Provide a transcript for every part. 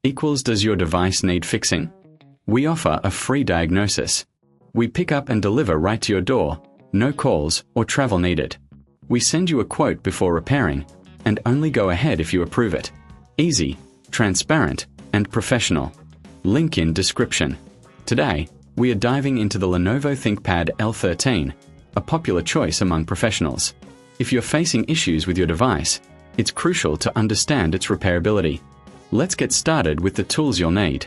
equals does your device need fixing? We offer a free diagnosis. We pick up and deliver right to your door, no calls or travel needed. We send you a quote before repairing, and only go ahead if you approve it. Easy, transparent, and professional. Link in description. Today, we are diving into the Lenovo ThinkPad L13, a popular choice among professionals. If you're facing issues with your device, it's crucial to understand its repairability. Let's get started with the tools you'll need.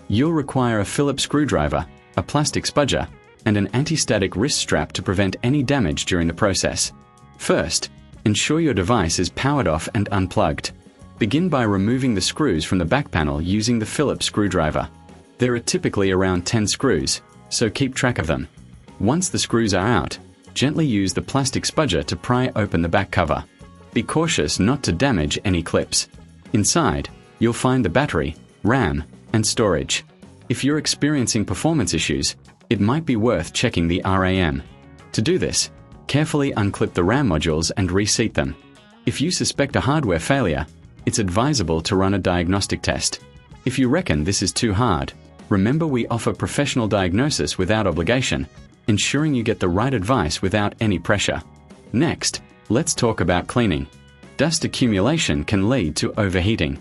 You'll require a Phillips screwdriver, a plastic spudger, and an anti-static wrist strap to prevent any damage during the process. First, ensure your device is powered off and unplugged. Begin by removing the screws from the back panel using the Phillips screwdriver. There are typically around 10 screws, so keep track of them. Once the screws are out, gently use the plastic spudger to pry open the back cover. Be cautious not to damage any clips. Inside, you'll find the battery, RAM, and storage. If you're experiencing performance issues, it might be worth checking the RAM. To do this, carefully unclip the RAM modules and reseat them. If you suspect a hardware failure, it's advisable to run a diagnostic test. If you reckon this is too hard, remember we offer professional diagnosis without obligation, ensuring you get the right advice without any pressure. Next, let's talk about cleaning. Dust accumulation can lead to overheating.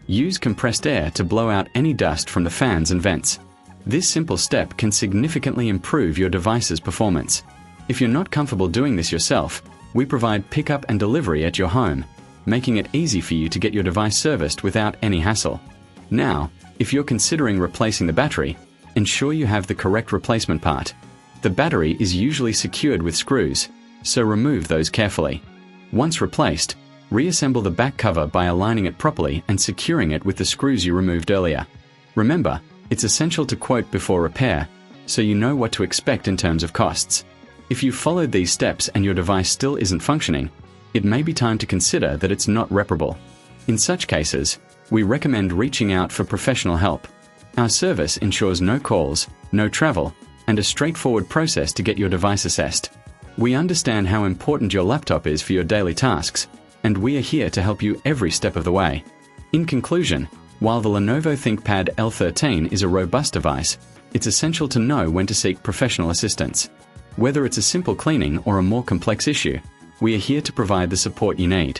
Use compressed air to blow out any dust from the fans and vents. This simple step can significantly improve your device's performance. If you're not comfortable doing this yourself, we provide pickup and delivery at your home, making it easy for you to get your device serviced without any hassle. Now, if you're considering replacing the battery, ensure you have the correct replacement part. The battery is usually secured with screws, so remove those carefully. Once replaced, reassemble the back cover by aligning it properly and securing it with the screws you removed earlier. Remember, it's essential to quote before repair, so you know what to expect in terms of costs. If you've followed these steps and your device still isn't functioning, it may be time to consider that it's not reparable. In such cases, we recommend reaching out for professional help. Our service ensures no calls, no travel, and a straightforward process to get your device assessed. We understand how important your laptop is for your daily tasks, and we are here to help you every step of the way. In conclusion, while the Lenovo ThinkPad L13 is a robust device, it's essential to know when to seek professional assistance. Whether it's a simple cleaning or a more complex issue, we are here to provide the support you need.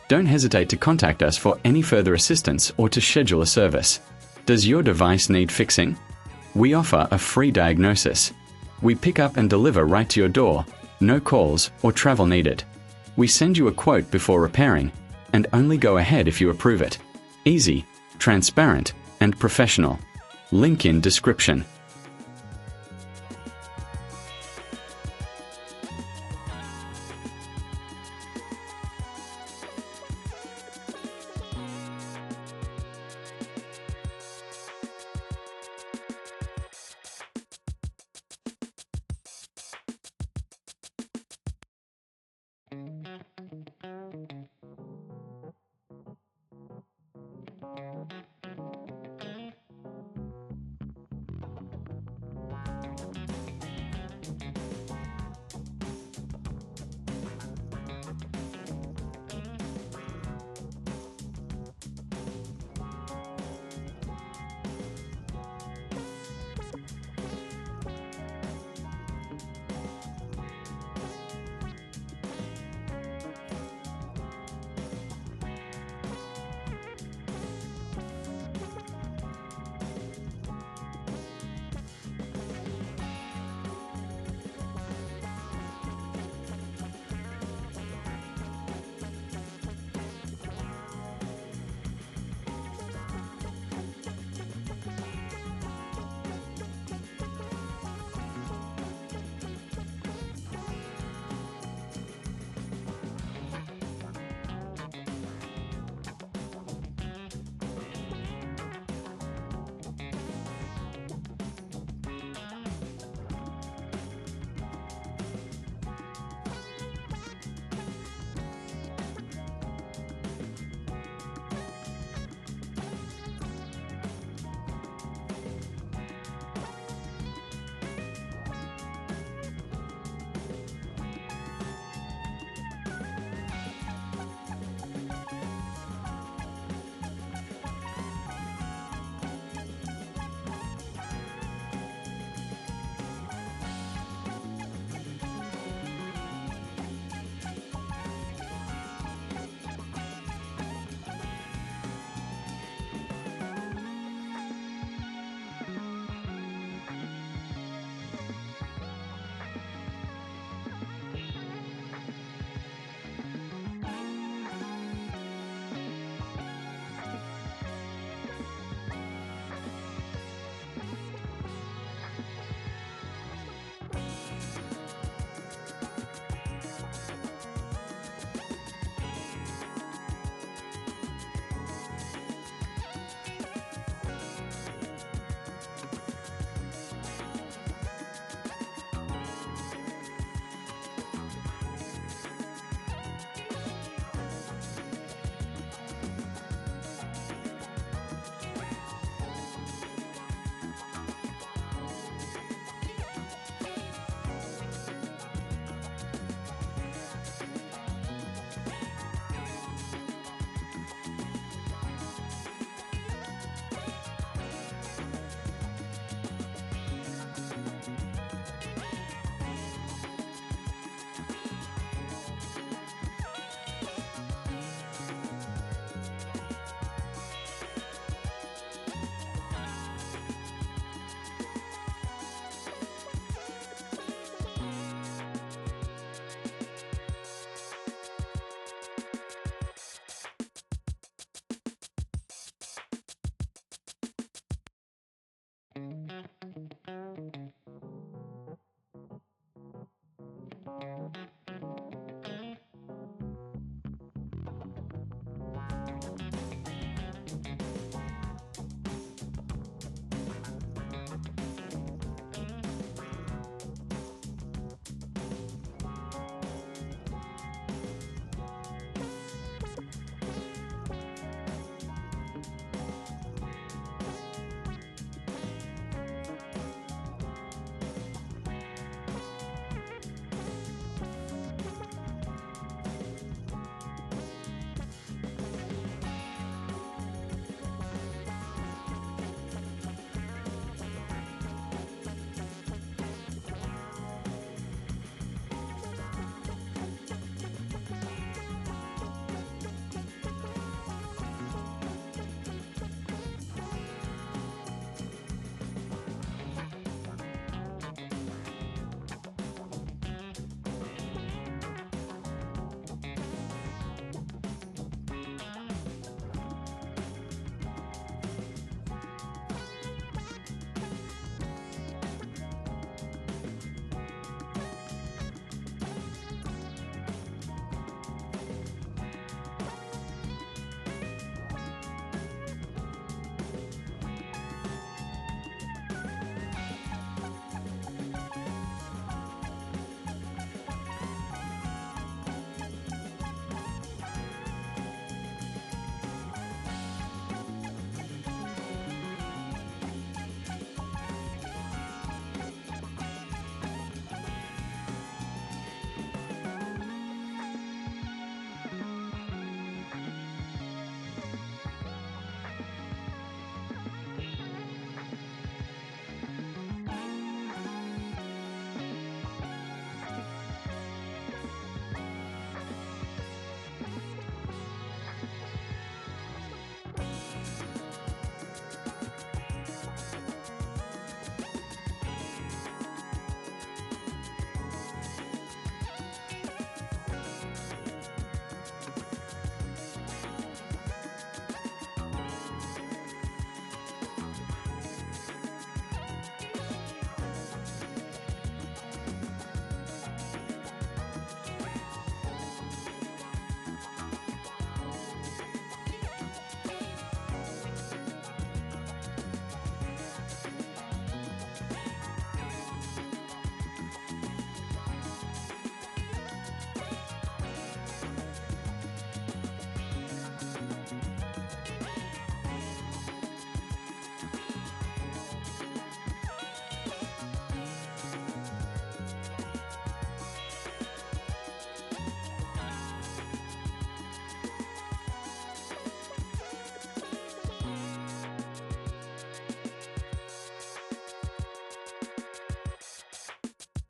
Don't hesitate to contact us for any further assistance or to schedule a service. Does your device need fixing? We offer a free diagnosis. We pick up and deliver right to your door, no calls or travel needed. We send you a quote before repairing, and only go ahead if you approve it. Easy, transparent, and professional. Link in description.